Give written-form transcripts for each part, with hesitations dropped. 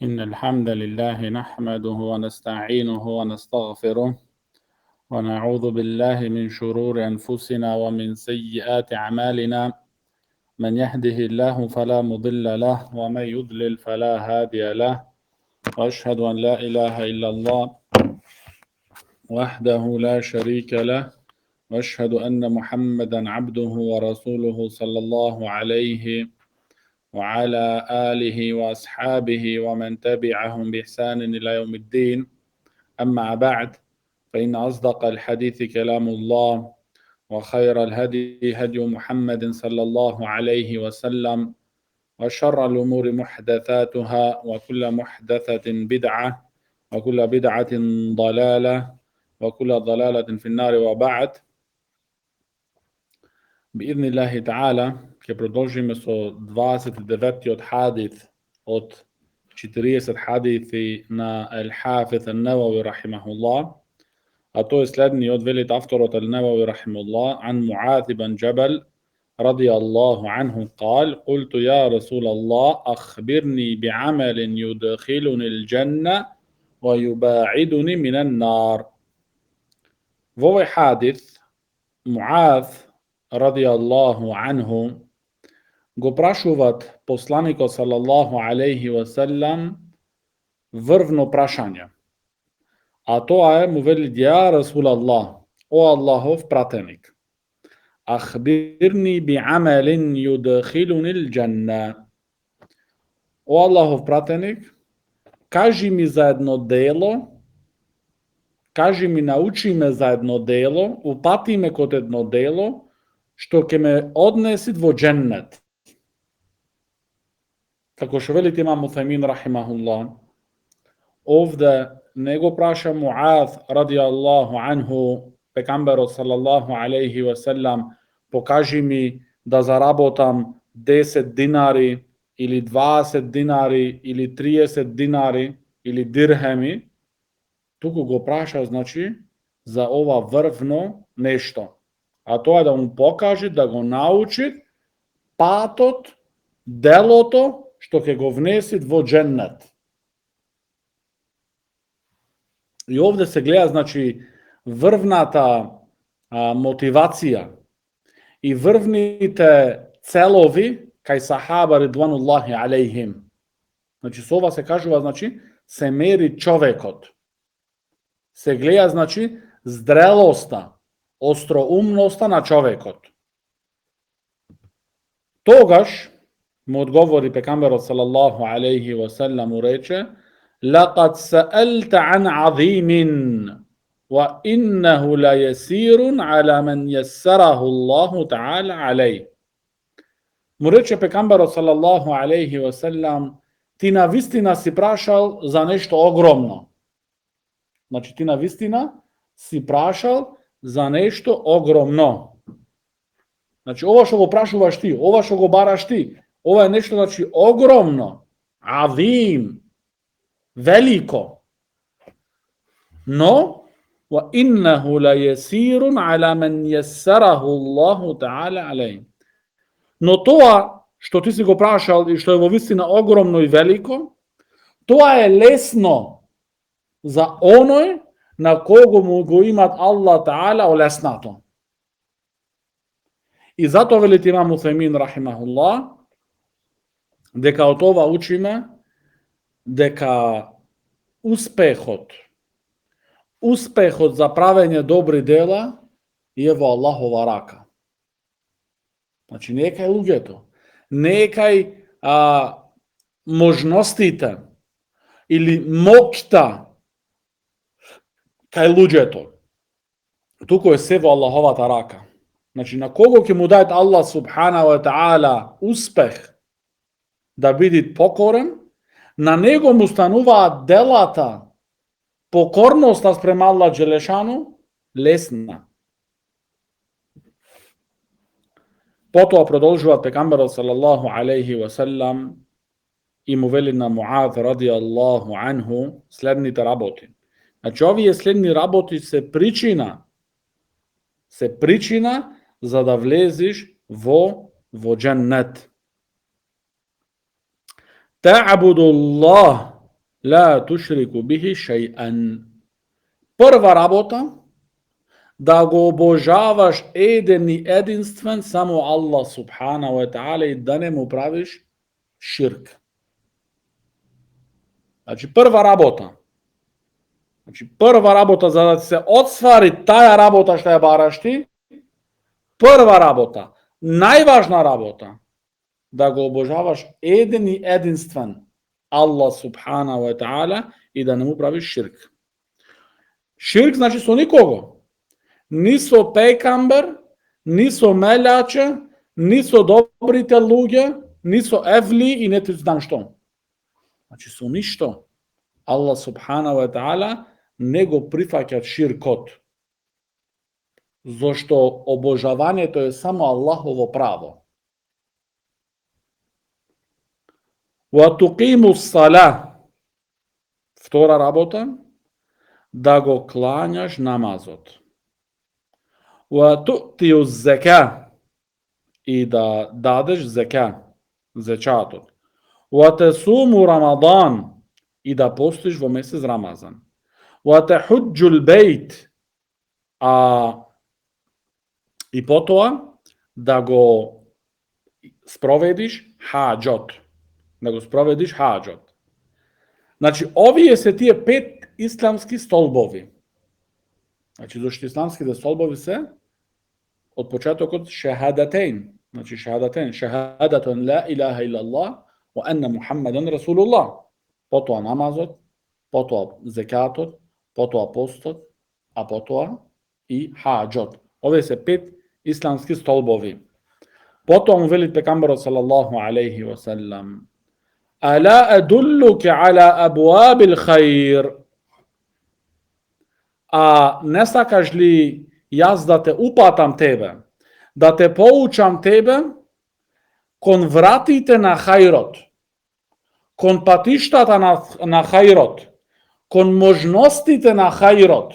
إن الحمد لله نحمده ونستعينه ونستغفره ونعوذ بالله من شرور أنفسنا ومن سيئات أعمالنا. من يهده الله فلا مضل له ومن يضلل فلا هادي له، وأشهد أن لا إله إلا الله وحده لا شريك له، وأشهد أن محمدا عبده ورسوله صلى الله عليه وعلى آله وأصحابه ومن تبعهم بإحسان إلى يوم الدين. أما بعد، فإن أصدق الحديث كلام الله، وخير الهدي هدي محمد صلى الله عليه وسلم، وشر الأمور محدثاتها، وكل محدثة بدعة، وكل بدعة ضلالة، وكل ضلالة في النار. وبعد. بإذن الله تعالى, ќе продолжиме со 29 hadith од 40 hadithi на Al-Hafiz An-Nawawi rahimahullah, a to je следниот, велит авторот Al-Nawawi rahimahullah, عن معاذ بن جبل رضي الله عنه قال: قلت يا رسول الله أخبرني بعمل يدخلني الجنة ويباعدني من النار. В овој hadith Muaz radijallahu anhu го прашуваат посланикот салаллаху алейхи ва селам врвно прашање. А тоа е, му вели: ја Расулаллах, о Аллахов пратеник, ахбирни би амелин юдхилуни л-џанна. О Аллахов пратеник, кажи ми за едно дело, кажи ми, научи ме за едно дело, упати ме код едно дело, што ќе ме однеси во џеннет. Како што вели имам Уthaymin рахимахуллах, овде не го праша Муаз радијаллаху анху пекамберот салаллаху алейхи ва селам: покажи ми да заработам 10 динари или 20 динари или 30 динари или дирхеми, туку го праша, значи, за ова врвно нешто. А тоа е да му покаже, да го научи патот, делото што ќе го внеси во џеннет. И овде се гледа, значи, врвната мотивација и врвните целови кај сахаба ридвануллахи алейхим. Значи, со ова се кажува, значи, се мери човекот. Се гледа, значи, зрелоста, остроумноста на човекот. Тогаш му одговори пекамберот салаллаху алейхи ва селам, му рече: لقد سألت عن عظيم وإنه ليسير على من يسره الله تعالى عليه. Му рече пекамберот салаллаху алейхи ва селам: ти навистина си прашал за нешто огромно. Значи, ти навистина си прашал за нешто огромно. Значи, ова што го прашуваш ти, ова што го бараш ти, ова е нешто, значи, огромно, азим, велико. Но wa innahu la yasirun ala man yassarahu Allahu ta'ala alayhi. Но тоа што ти си го прашал и што е во вистина огромно и велико, тоа е лесно за оној на кого му го имат Аллах Таала олеснато. И затоа вели имам Уthaymin рахимахуллах, дека од ова учиме дека успехот за правење добри дела е во Аллахова рака. Значи, не е кај луѓето, не е кај можностите или моќта кај луѓето. Туку е се во Аллаховата рака. Значи, на кого ќе му даде Аллах субхана ва таала успех да биде покорен, на него му стануваат делата, покорноста спрема Аллах Джелешану лесна. Потоа продолжуваат пекамберот салаллаху алейхи ва селам и му вели на Муаз радијаллаху анху следните работи. Значи, овие следни работи се причина за да влезеш во џеннет. تعبد الله La tušriku bihi še'an. Prva работа, da го обожаваш еден и единствен само Аллах субхана ва та'ала и да не му правиш ширк. Значи прва работа. Значи прва работа за да се отствари таја работа што ја бараш ти, прва работа, најважна работа, да го обожаваш еден и единствен Аллах субхана ва та'ала и да не му правиш ширк. Ширк значи со никого. Ни со пекамбер, ни со мелјаче, ни со добрите луѓе, ни со евли и не знам што. Значи со ништо. Аллах субхана ва та'ала не го прифаќа ширкот. Зошто обожавањето е само Аллахово право. Ва туқиму сала. Втора работа, да го клањаш намазот. Ва ту'тиу зека, и да дадеш зека, зечатот. Ва тесуму Рамадан, и да постиш во месец Рамазан. Ва техуджул бейт, и потоа да го спроведиш хаџот. Да го спроведиш хаџот. Значи, овие се тие 5 исламски столбови. Значи, зашто исламските столбови се од почетокот шехадатейн. Значи, шехадатен ла илаха илlallah ва анна Мухаммадан Расулуллах. Потоа намазот, потоа зекатот, потоа постот, а потоа и хаџот. Овие се 5 исламски столбови. Потоа му вели пекамберот салаллаху алейхи ва саллам: Ала адуллуке ала абуабил хаир. Не сакаш ли јас да те упатам тебе, да те поучам тебе кон вратите на хајрот, кон патиштата на хајрот, кон можностите на хајрот.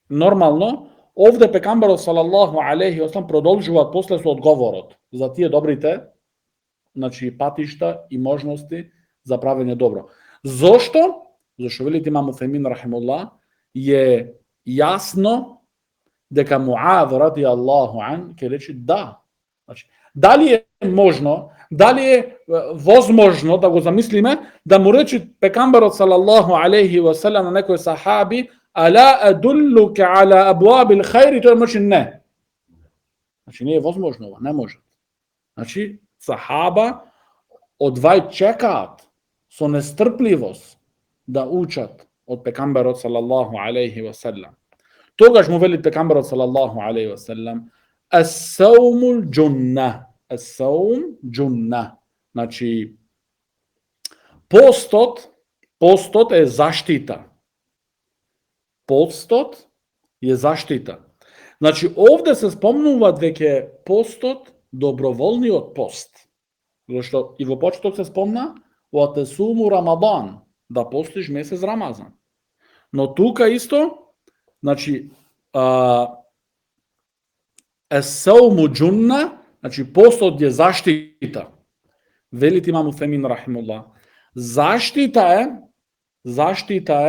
Нормално, овде пекамберот салаллаху алейхи ва саллам продолжуваат после со одговорот за тие добрите, значи патишта и можности за правење добро. Зошто? Зашто велите имам Уфемин рахимуллах е јасно дека Муад ради Аллаху ан ќе рече да. Значи, дали е можно, дали е возможно да го замислиме да му рече пекамберот салаллаху алейхи ва саллам на некој сахаби: Ала адуллуке ала абуабил хајр, и тој може не. Значи не е возможно ова, не може. Значи сахаба одвај чекаат со нестрпливост да учат од пекамберот салаллаху алейхи ва саллам. Тогаш му вели пекамберот салаллаху алейхи ва саллам: Ас-саумул џунна. Ас-саум џунна. Значи постот е заштита. Постот е заштита. Значи овде се спомнуваат веќе постот, доброволниот пост. Зашто и во почеток се спомна ва тесуму Рамадан, да постиш месец Рамазан. Но тука исто, значи ес-сауму џунна, значи постот е заштита. Велите имам Уфемин рахимуллах. Заштита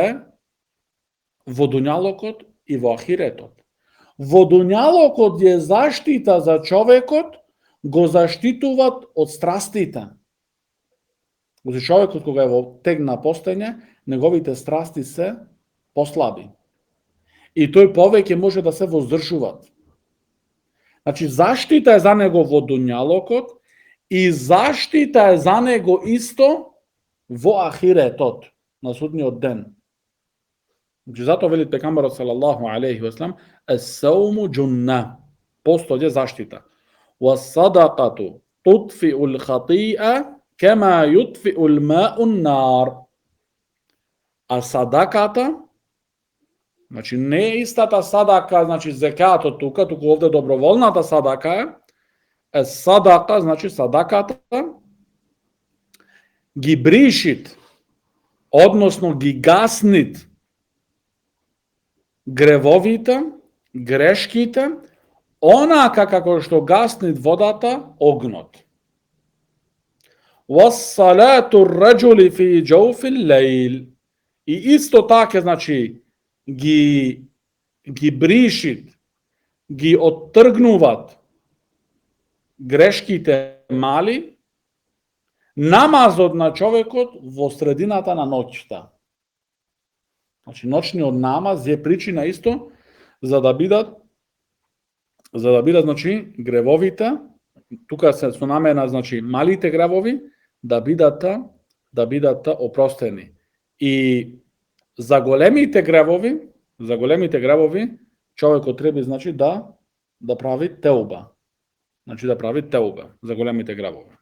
е во дуњалокот и во ахиретот. Во дуњалокот е заштита за човекот, го заштитуваат од страстите. Значи човекот кога е во тег на постоење, неговите страсти се послаби. И тој повеќе може да се воздржуваат. Значи заштита е за него во дуњалокот и заштита е за него исто во ахиретот, на судниот ден. Значи затоа вели пекамберот салаллаху алейхи ва саллам: ес-сауму џунна. Постот е заштита. Ва садакату тутфиул хати'a кема јутфиул ма'ун нар. А садаката, значи не е истата садака, значи зекатот тука овде доброволната садака е садака, значи садаката ги бришит, односно ги гаснит гревовите, грешките, онака како што гаснит водата огнот. وَالصَّلَاةُ الرَّجُلِ فِي جَوْفِ اللَّيْلِ. I isto tako, znači, ги бришит, ги оттргнуват грешките мали, намазот на човекот во средината на ноќта. Значи, ноќниот намаз е причина исто за да бидат значи гревовите, тука се со намена, значи малите гревови да бидат опростени. И за големите гревови човекот треба, значи, да прави теуба. Значи да прави теуба за големите гревови.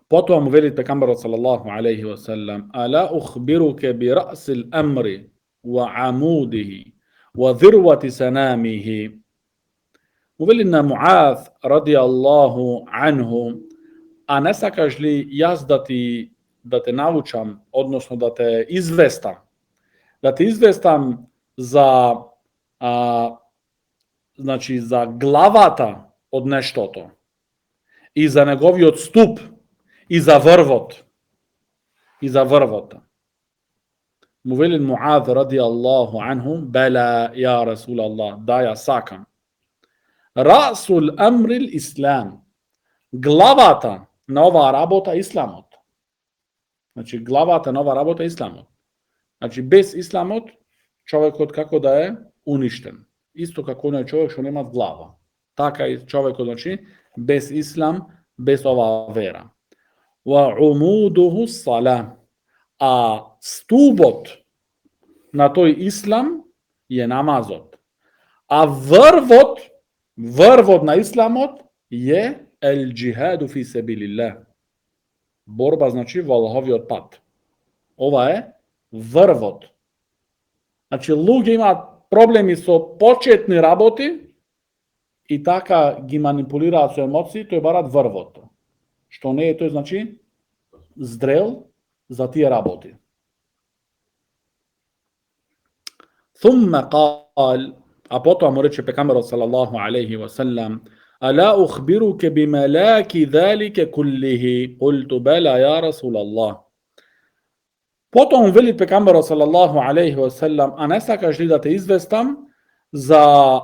Потоа му вели пекамберот салаллаху алейхи ва саллам: "Ала ухбируке би ра'сил амри ва амудихи ва ذروة سنامه." Му вели на Муаз радијаллаху анху: "А не сакаш ли јас да те научам, односно да те известам за значи за главата од нештото и за неговиот ступ и за врвот. Му вели Муаз радијаллаху анху: "Бела ја Расулаллах, да ја сакам." Расул амрил ислам. Главата на оваа работа исламот. Значи главата на оваа работа исламот. Значи без исламот човекот како да е уништен. Исто како оној човек што нема глава. Така и човекот, значи без ислам, без оваа вера. Ва умудуху сала. А стубот на тој ислам е намазот. А врвот на исламот е ел джихаду фи себилилlah. Борба, значи, во Аллаховиот пат. Ова е врвот. Значи, луѓе имаат проблеми со почетни работи и така ги манипулираат со емоции, тој барат врвот. Што не е тој, значи, здрел за тие работи. ثم قال, а потоа му рече пекамберот салаллаху алейхи ва саллам: "Ала ухбируке бималаки залика куллихи?" Qultu bala ya Rasulallah. Потоа му вели пекамберот салаллаху алейхи ва саллам: "А не сакаш ли да те известам за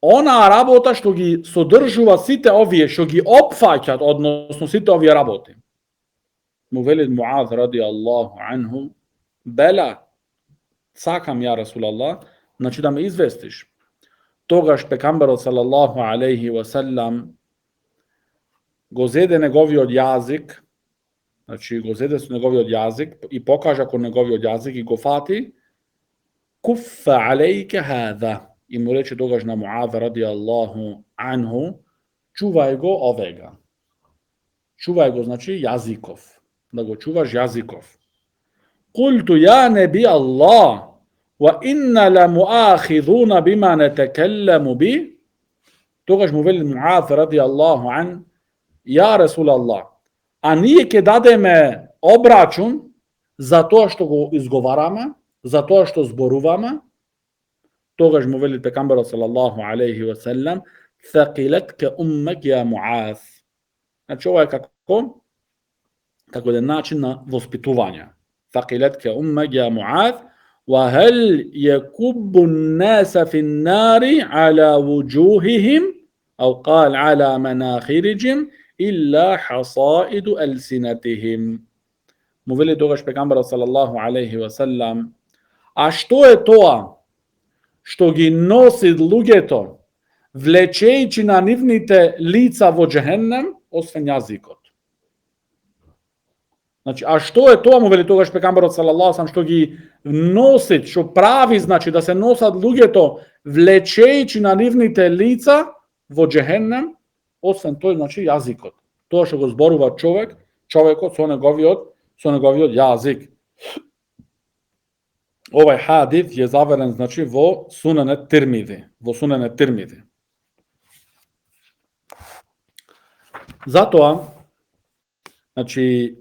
она работа што ги содржува сите овие, што ги опфаќат, односно сите овие работи?" Му вели Муаз радијаллаху анху: "Бела, сакам ја Расулаллах, значи да ме известиш." Тогаш пекамберот салаллаху алейхи ва саллам го зеде неговиот јазик, значи го зеде со неговиот јазик и покажа кон неговиот јазик и го фати: "Куффа алейке хада." И му рече тогаш на Муаз радијаллаху анху: "Чувај го овега." Чувај го, значи јазиков. Да го чуваш јазиков. Qultu ja nebi Allah, wa inna la mu'akhidhuna bima natakallamu bi. Тогаш му вели Муаз радијаллаху ан: "Ja Rasulallah, а ние ќе дадеме обрачун за тоа што го изговараме, за тоа што зборуваме." Тогаш му вели пекамберот салаллаху алейхи ва саллам: "Thaqilатка уммак ја Муаз." Значи ова е како еден начин на воспитување. Thaqilатка уммак ја Муаз. وهل يكب الناس في النار على وجوههم أو قال على مناخرهم إلا حصائد ألسنتهم. Му вели тогаш пекамберот салаллаху алейхи ва саллам: "А што е тоа што ги носи луѓето влечејќи на нивните лица во џехеннем, освен јазикот?" Значи, а што е тоа, му вели тогаш пекамберот салаллаху алейхи ва саллам, што ги носи, што прави, значи да се носат луѓето влечејќи на нивните лица во џехеннем, освен тој, значи јазикот. Тоа што го зборува човекот со неговиот јазик. Овај хадис е заверен, значи, во Сунен Тирмизи. Затоа, значи,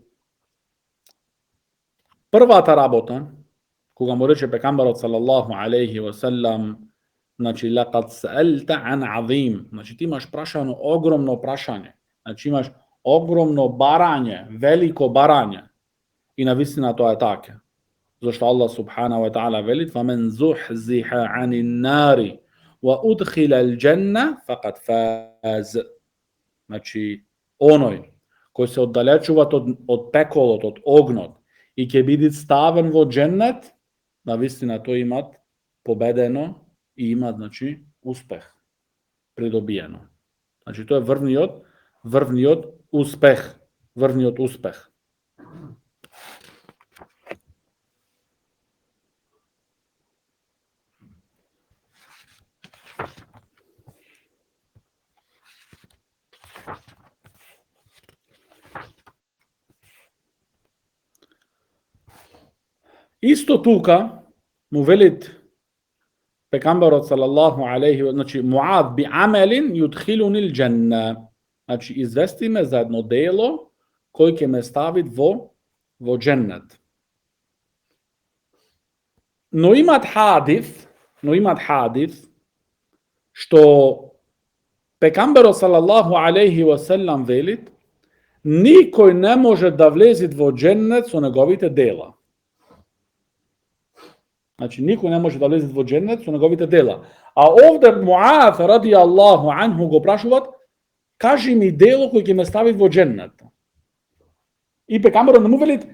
првата работа, кога му рече пекамберот салаллаху алейхи ва саллам, значи лaqad sa'alta an azim, значи ти имаш прашано огромно прашање. Значи имаш ogromno baranje, veliko baranje. I na vistina to je tako. Zašto Allah subhanahu wa ta'ala veli فَمَنْ زُحْزِحَ عَنِ النَّارِ وَأُدْخِلَ الْجَنَّةِ فَقَدْ فَازَ. Znači, onoj koji se oddalečuvat od pekolot, od ognot i će biti staven vo džennet, na vistina to imat pobedeno i imat, znači, uspeh pridobijeno. Znači, to je vrvni od uspeh. Isto tuka mu velit pekamberot sallallahu alaihi, znači Muad bi amelin yudhiluni l-dženna. Znači izvesti me za jedno delo koje će me staviti vo džennet. No imat hadith što pekamberot sallallahu alaihi wasallam velit niko ne može da vlezit vo džennet su njegovite dela. Znači, niko ne može da vlezi vo džennet su njegovite dela. A ovdje Mu'ad radijallahu anhu go prašuvat, kaži mi delo koje će me staviti vo džennet. I pekamberom ne mu velit,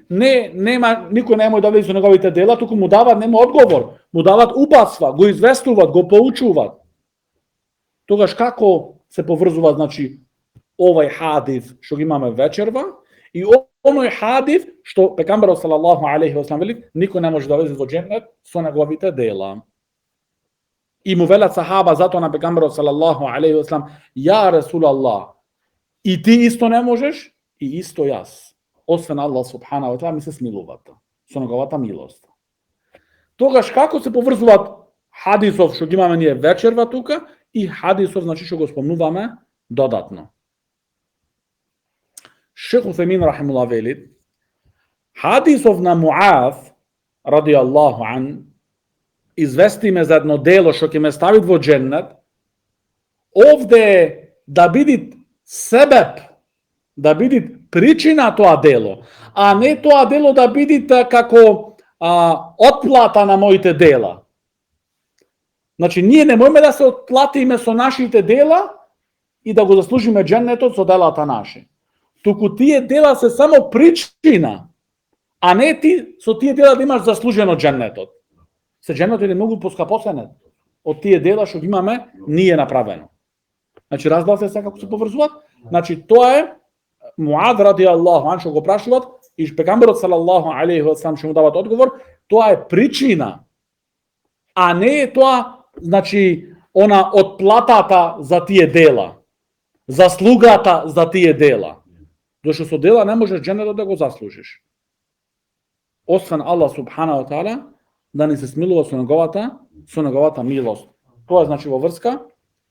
niko ne može da vlezi u njegovite dela, tuku mu davat nema odgovor, mu davat ubasva, go izvestuvat, go poučuvat. Togaš kako se povrzuva, znači, ovaj hadith što imamo večerva i onoj hadith što pekamberov sallallahu alaihi wa sallam veli, niko ne može da vlezi vo džennet su njegovite dela. I mu velat sahaba zato na pekamberov sallallahu alaihi wa sallam, ja Rasulallah, i ti isto ne možeš, i isto jas. Osven Allah subhanahu wa ta'ala mi se smiluvata. Su njegovata milost. Togaš kako se povrzuvat hadisov što imamo nije večerva tuka i hadisov znači što go spomnuvame dodatno. Šejh Uthaymin rahimullah velit, hadisov na Mu'ad radijallahu an izvesti me za jedno delo što će me staviti vo džennet, ovdje da vidit sebeb, da vidit pričina toa delo, a ne toa delo da vidit kako otplata na mojite dela. Znači, nije nemojme da se otplatime so našite dela i da go zaslužime džennetot so delata naše. Tuku tije dela se samo pričina, a ne ti so tije dela da imaš zasluženo džennetot. Se džennetot je mogu poskaposenet od tije dela što imame nije napraveno. Znači, razbala se kako se povrzuvat. Znači, to je Muad radijallahu an što go prašuvat i pekamberot sallallahu alaihi wa sallam što mu davat odgovor, to je pričina, a ne to, znači, ona otplatata za tije dela, zaslugata za tije dela. Došto su dela ne možeš džennetot da go zaslužiš. Osvan Allah subhanahu wa ta'ala da ni se smiluva su njegovata milost. To je znači vrska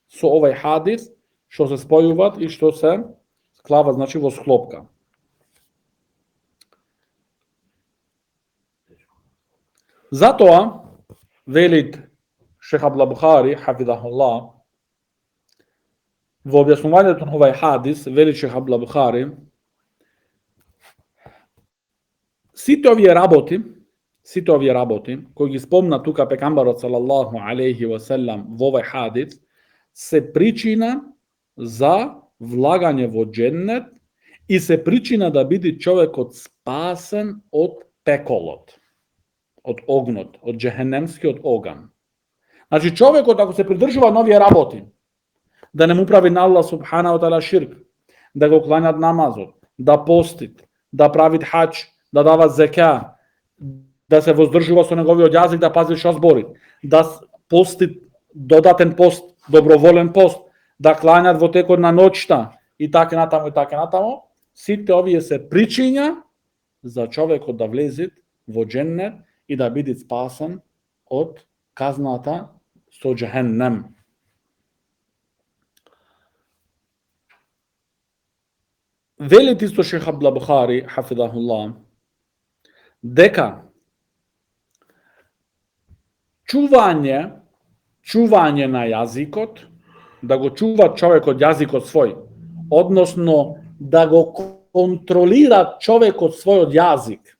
su ovaj hadis što se spojuvat i što se sklava znači vo sklopka. Zato velit šejh Abdullah Buhari hafidahullah v objašnjovanju ovaj hadis velit šejh Abdullah Buhari svi ovi raboti koji spomna tuka pekamberot sallallahu alaihi wa sallam v ovaj hadis se pričina za vlaganje vo džennet i se pričina da biti čovjek od spasen od pekolot, od ognot, od džehennemski, od ogan. Znači čovjek ako se pridržava novije raboti, da ne mu pravi na Allah subhanahu wa ta'ala širk, da ga uklanjat namazot, da postit, da pravit hač, da dava zeka, da se vozdržava su njegovi od jazik, da pazi što zborit, da postit dodaten post, dobrovoljen post, da klanjat vo teko na noćta i tako natamo, svi te ovije se pričinja za čovjeko da vlezit vo džennet i da biti spasan od kaznata sto džehennem. Velit isto šejh Abdullah Buhari, hafidahullah, deka čuvanje na jazikot, da go čuva čovjek od jazikot svoj, odnosno да го контролира човекот својот јазик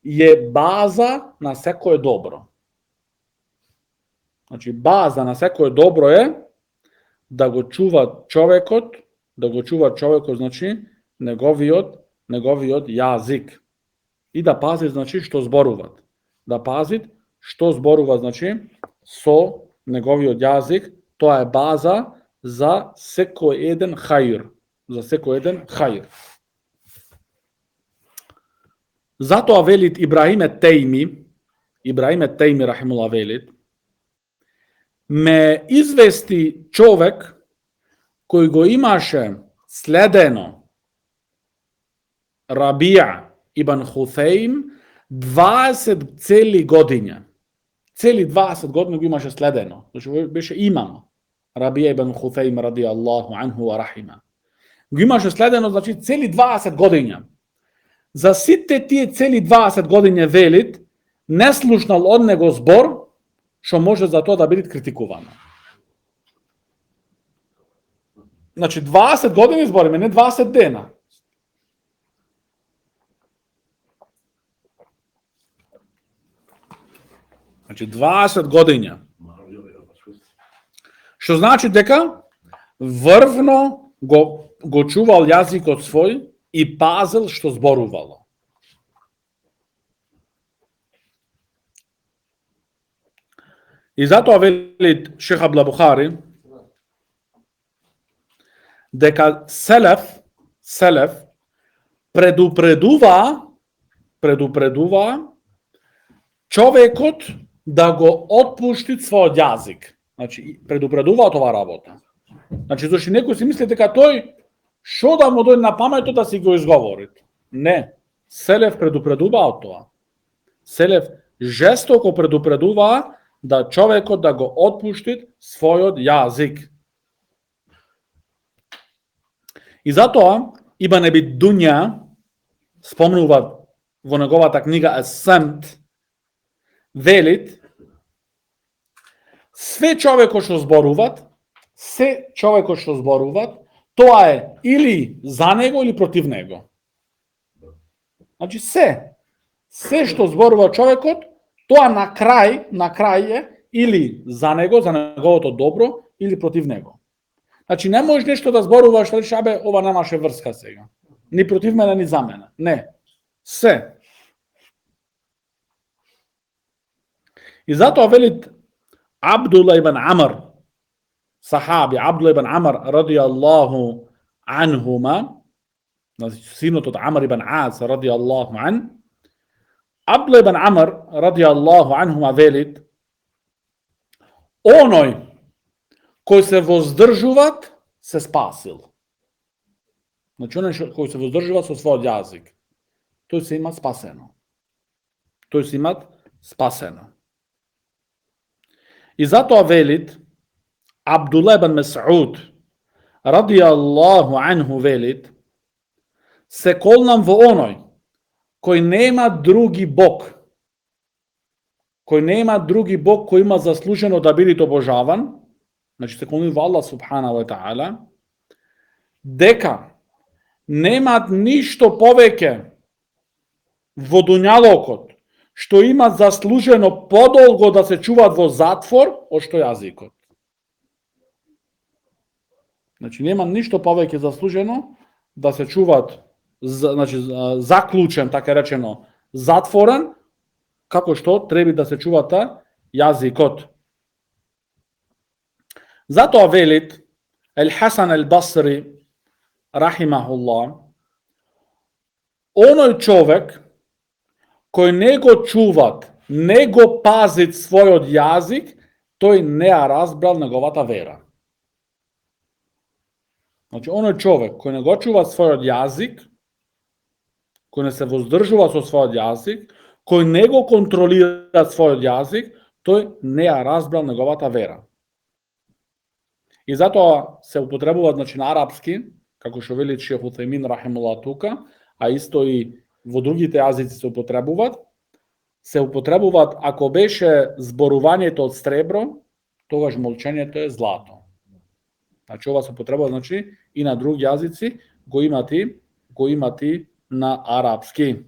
е база на секое добро. Значи, база на секое добро е да го чува човекот, значи, неговиот јазик. И да пази, значи, што зборуваат. Да пази што зборува, значи, со неговиот јазик, тоа е база за секој еден хаир. За секој еден хаир. Затоа велит Ибрахим ет-Тейми рахимулла велит, ме извести човек кој го имаше следено Рабија ибн Хуthejm 20 цели години. Цели 20 години го имаше следено. Значи беше имам. Рабија ибн Хуthejm ради Аллаху анху ва рахима. Го имаше следено, значи, цели 20 години. За сите тие цели 20 години велит, не слушнал од него збор, што може за тоа да биде критикувано. Значи 20 години збориме, не 20 дена. Значи 20 години. Што значи дека врвно го чувал јазикот свој и пазил што зборувало. И затоа велит Шех Абдул Бухари дека селеф предупредува човекот да го отпушти својот јазик. Значи предупредуваат оваа работа. Значи зашто некој си мисли дека тој што да му дојде на паметот да си го изговори. Не, селеф предупредува од тоа. Селеф жестоко предупредува да човекот да го отпушти својот јазик. И затоа Ибн Аби Дуња спомнува во неговата книга Ес-Семт, велит, се човекот што зборуваат, тоа е или за него или против него. Значи се што зборува човекот, тоа на крај е или за него, за неговото добро, или против него. Значи не можеш нешто да зборуваш, речеш, абе, ова немаше врска сега. Ни против мене, ни за мене. Не. Се. И затоа велит Абдулла ибн Амр, сахаби, Абдулла ибн Амр ради Аллаху анхума, синот од Амр ибн Ас ради Аллаху ан, Абдулла ибн Амр ради Аллаху анхума велит, оној кој се воздржуваат, се спасил. Значи, оној кој се воздржува со својот јазик, тој се има спасено. И затоа велит Абдулла ибн Мес'уд ради Аллаху анху велит, се колнам во оној кој нема други бог, кој има заслужено да биде обожаван, значи се колнам во Аллах субхана ва таала, дека немат ништо повеќе во дуњалокот што има заслужено подолго да се чуваат во затвор од што јазикот. Значи нема ништо повеќе заслужено да се чуваат, значи заклучен, така речено, затворен, како што треба да се чувата јазикот. Затоа велит Ел-Хасан Ел-Басри рахимахуллах, оној човек кој не го чуват, не го пазит својот јазик, тој не ја разбрал неговата вера. Значи, оној човек кој не го чува својот јазик, кој не се воздржува со својот јазик, кој не го контролира својот јазик, тој не ја разбрал неговата вера. И затоа се употребува, значи, на арапски, како што вели Шех Утајмин рахимуллах тука, а исто и во другите јазици се употребуваат ако беше зборувањето од сребро, тогаш молчењето е злато. Значи ова се употребува, значи, и на други јазици, го имати на арапски.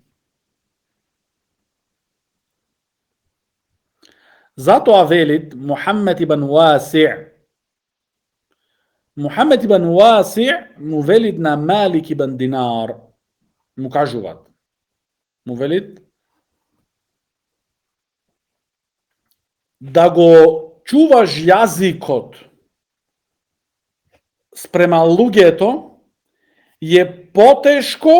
Затоа велит Мухаммед ибн Васи'. Мухаммед ибн Васи' му велит на Малик ибн Динар, му кажуваат. Му велит да го чуваш јазикот спрема луѓето е потешко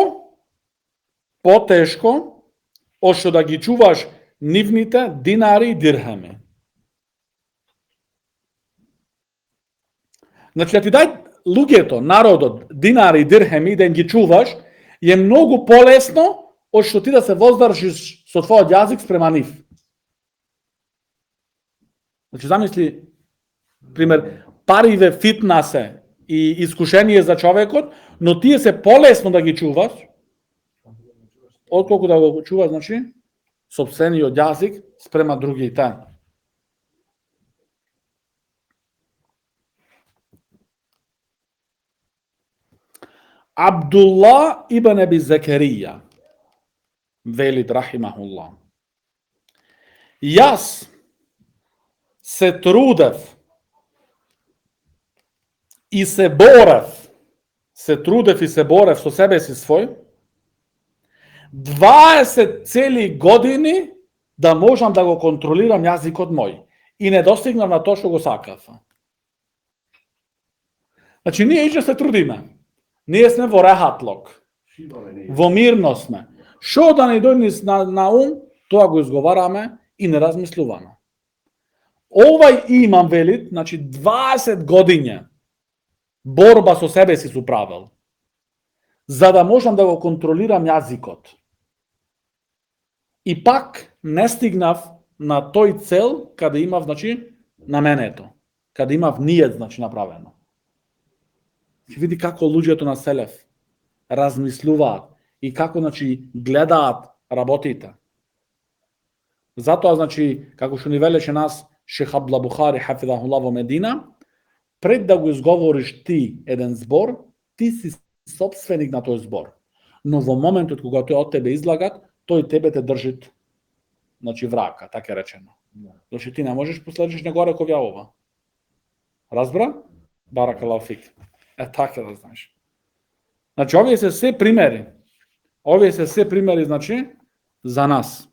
од што да ги чуваш нивните динари и дирхами. Значи, да ти дај луѓето, народот, динари и дирхами да им ги чуваш, е многу полесно од што ти да се воздржиш со твојот јазик спрема нив. Значи, замисли, пример, париве фитна се и искушение за човекот, но тие се полесно да ги чуваш, отколку да го чуваш, значи, сопствениот јазик спрема другите. Абдулла ибн Аби Закарија велит рахимахуллах: јас се трудев и се борев со себе си свој 20 цели години да можам да го контролирам јазикот мој и не достигнав на тоа што го сакав. Значи, ние иќе се трудиме. Ние сме во рахатлок. Во мирно сме. Шо да не дојде на ум, тоа го изговараме и не размислуваме. Овај имам велит, значи 20 години борба со себе си су правил, за да можам да го контролирам јазикот. И пак не стигнав на тој цел каде имав, значи, наменето, каде имав нијет, значи, направено. Види како луѓето на селеф размислуваат и како, значи, гледаат работите. Затоа, значи, како што ни велеше нас Шех Абдулла Бухари хафидахуллах во Медина, пред да го изговориш ти еден збор, ти си собственик на тој збор. Но во моментот кога тој од тебе излагат, тој тебе те држи, значи, врака, така речено. Значи, ти не можеш последиш него реков ја ова. Разбра? Баракаллаху фик. Така да знаеш. Значи, овие се се примери. Значи, за нас.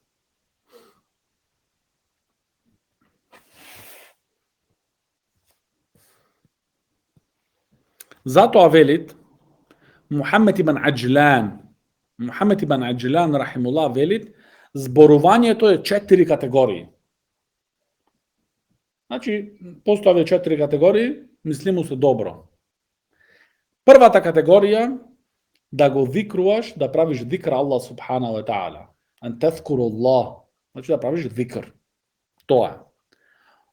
Затоа велит Мухаммед ибн Аджлан рахимуллах велит, зборувањето е 4 категории. Значи, постојаве 4 категории, мислимо се добро. Првата категорија, да го викруваш, да правиш викр Аллах субхана ва таала. Ан тезкуру Аллах, значи да правиш викр. Тоа.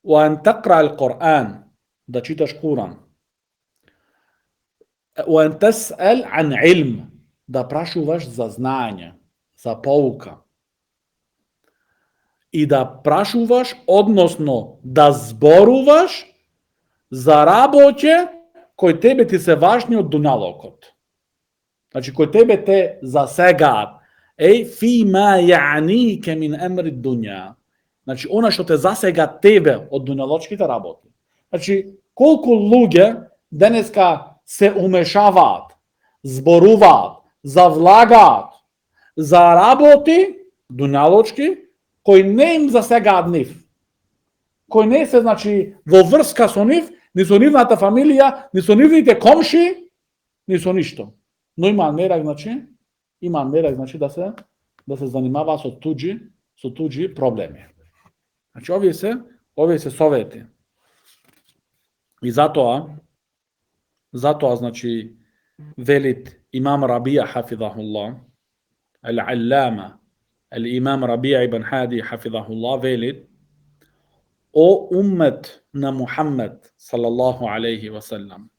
Ва ан тaqra ал-Qur'ан, да читаш Куран. Ва ан тес'ал ан илм, да прашуваш за знање, за поука. И да прашуваш, односно да зборуваш за работе кои тебе ти се важни од дуњалокот. Значи, кои тебе те засегаат. Фи ма јанике мин емри дуња. Значи, она што те засега тебе од дуњалочките работи. Значи, колку луѓе денеска се умешаваат, зборуваат, завлагаат за работи дуњалочки кои не им засегаат нив. Кои не се, значи, во врска со нив, ни со нивната фамилија, ни со нивните комши, ни со ништо. Но има мерак, значи, да се занимава со туџи проблеми. Значи, овие се совети. И затоа, значи, велит имам Рабија хафидахуллах, ал-Аллама, al-Imam Rabi' ibn Hadi hafidhahullah велит: о уммет на Мухаммед салаллаху алейхи ва салам,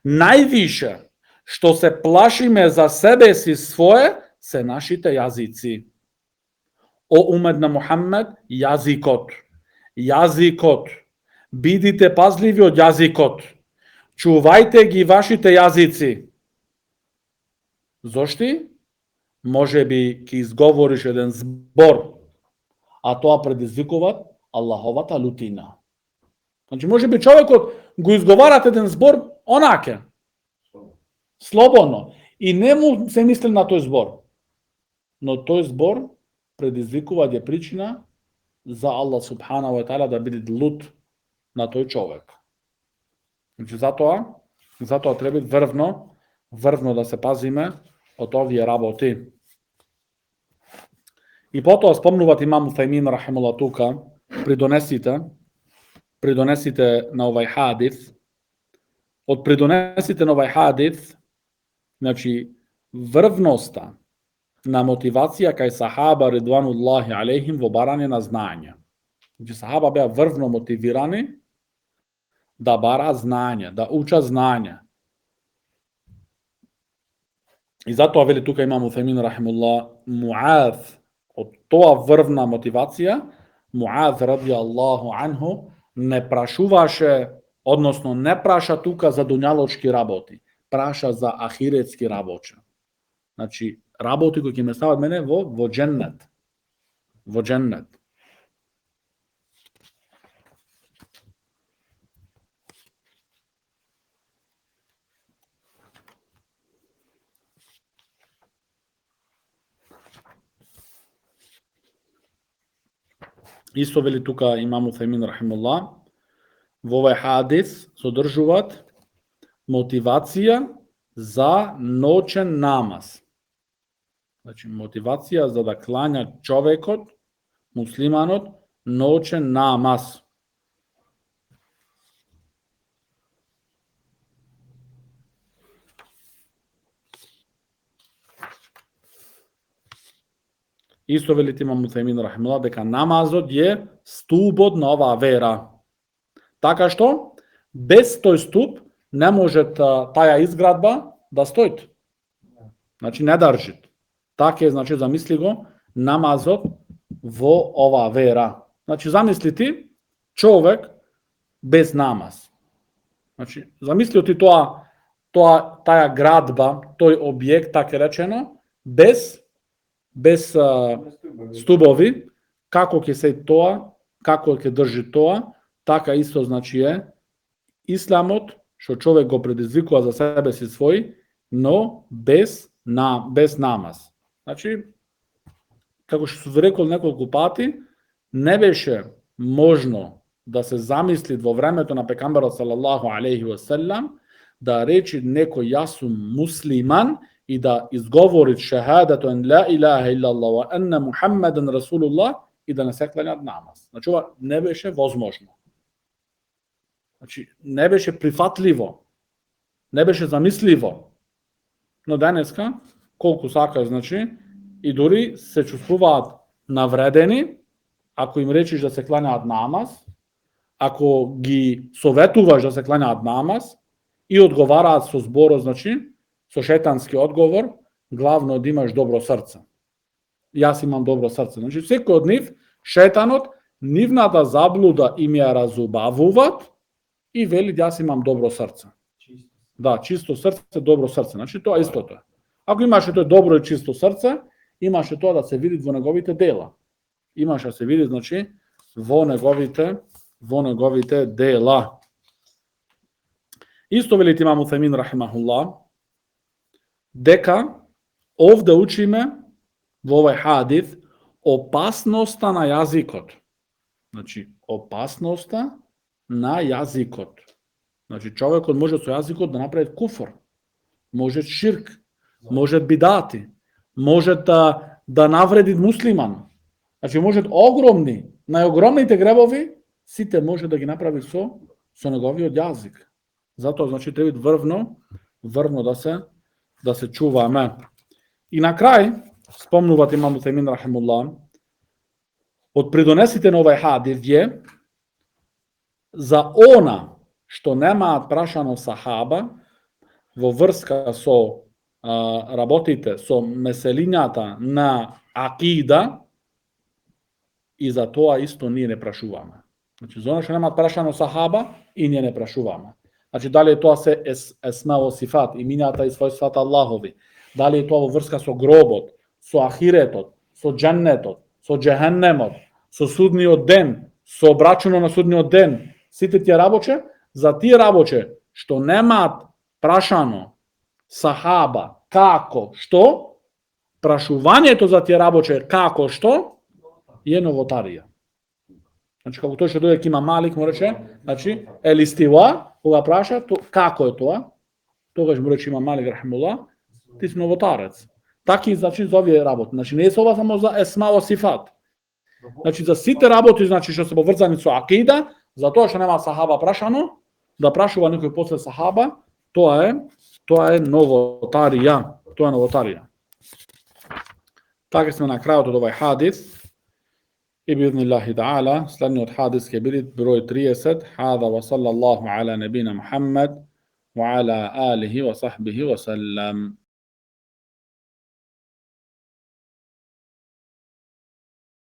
највише што се плашиме за себе си свое се нашите јазици. О уммет на Мухаммед, јазикот. Бидите пазливи од јазикот. Чувајте ги вашите јазици. Зошти? Може би ќе изговориш еден збор, а тоа предизвикува Аллаховата лутина. Значи, може би човекот го изговарат еден збор онаке, слободно, и не му се мисли на тој збор. Но тој збор предизвикува ја причина за Аллах субханаху ва таала да биде лут на тој човек. Значи, затоа треба врвно да се пазиме од овие работи. И потоа спомнуват имам Утајмин рахимуллах тука, придонесите на овај хадис. Од придонесите на овај хадис, значи врвноста на мотивација кај сахаба ридвануллахи алейхим во барање на знање. Значи сахаба беа врвно мотивирани да бара знање, да уча знање. И затоа вели тука имам Утајмин рахимуллах, Муаз, од тоа врвна мотивација, Муаз радијаллаху анху не прашуваше, односно не праша тука за дуњалочки работи, праша за ахиретски работи. Значи, работи кои ќе ме стават мене во дженнет. Во дженнет. Исто вели тука имам Утајмин рахимуллах, во овај хадис содржуваат мотивација за ноќен намаз. Значи, мотивација за да клања човекот, муслиманот, ноќен намаз. Исто вели имам Утајмин рахимуллах дека намазот е стубот на оваа вера. Така што без тој ступ не може таа изградба да стои. Значи не држи. Така е, значи замисли го намазот во оваа вера. Значи замисли ти човек без намаз. Значи замисли ти таа градба, тој објект, така речено, без стубови, како ќе се тоа, како ќе држи тоа, така исто значи е исламот, што човек го предизвикува за себе си свој, но без намаз. Значи, како што сум рекол неколку пати, не беше можно да се замисли во времето на пекамберот салаллаху алейхи ва селам да речи некој јас сум муслиман и да изговори шахадату ан ла илаха иллаллах ва анна Мухаммеден расулуллах и да не се клања намаз. Значи, ова не беше возможно. Значи, не беше прифатливо, не беше замисливо. Но денеска, колку сака, значи, и дури се чувствуваат навредени, ако им речиш да се клањаат намаз, ако ги советуваш да се клањаат намаз, и одговараат со зборот, значи, со шетански одговор, главно да имаш добро срце. Јас имам добро срце. Значи, секој од нив, шетанот, нивната заблуда им ја разубавуваат и вели јас имам добро срце. Да, чисто срце, добро срце. Значи, тоа истото е. Ако имаше тој добро и чисто срце, имаше тоа да се види во неговите дела. Имаше да се види, значи, во неговите дела. Исто вели имам Утајмин рахимахуллах, дека овде учиме во овај хадис опасноста на јазикот. Значи, опасноста на јазикот. Значи, човекот може со јазикот да направи куфр, може ширк, може бидати, може да навреди муслиман. Значи, може најогромните гребови, сите може да ги направи со неговиот јазик. Затоа, значи, треба врвно да се чуваме. И на крај, спомнуват имам Утајмин рахимуллах, од придонесите на овај хадис е за она што немаат прашано сахаба во врска со работите, со меселињата на акида, и за тоа исто ние не прашуваме. Значи, за она што немаат прашано сахаба, и ние не прашуваме. Значи, дали тоа се есма во сифат, имињата и својствата Аллахови, Da li je to vërska so grobot, so ahiretot, so gjennetot, so gjehennemot, so sudniот den, so obraćeno na sudniot den, sите tje работе, za tije работе što nemat prašano sahaba kako, što, prašувањето за тие работе како, што, je novotarija. Значи, како тој што дојде Имам Малик му рече, значи, елистива, кога праша, како е тоа, тогаш му рече Имам Малик, рахимуллах, ти си новотарец. Таки, значи, за овие работи. Значи, не е ова само за есма во сифат. Значи, за сите работи, значи, што се поврзани со акида, за тоа што нема сахаба прашано, да прашува некој после сахаба, тоа е новотарија. Тоа е новотарија. Така сме на крајот од овај хадис. И би'idhnillahi ta'ala, следниот хадис ќе биде број 30. Хада ва саллаллаху ala набина Мухаммад wa ala alihi wa sahbihi wa sallam.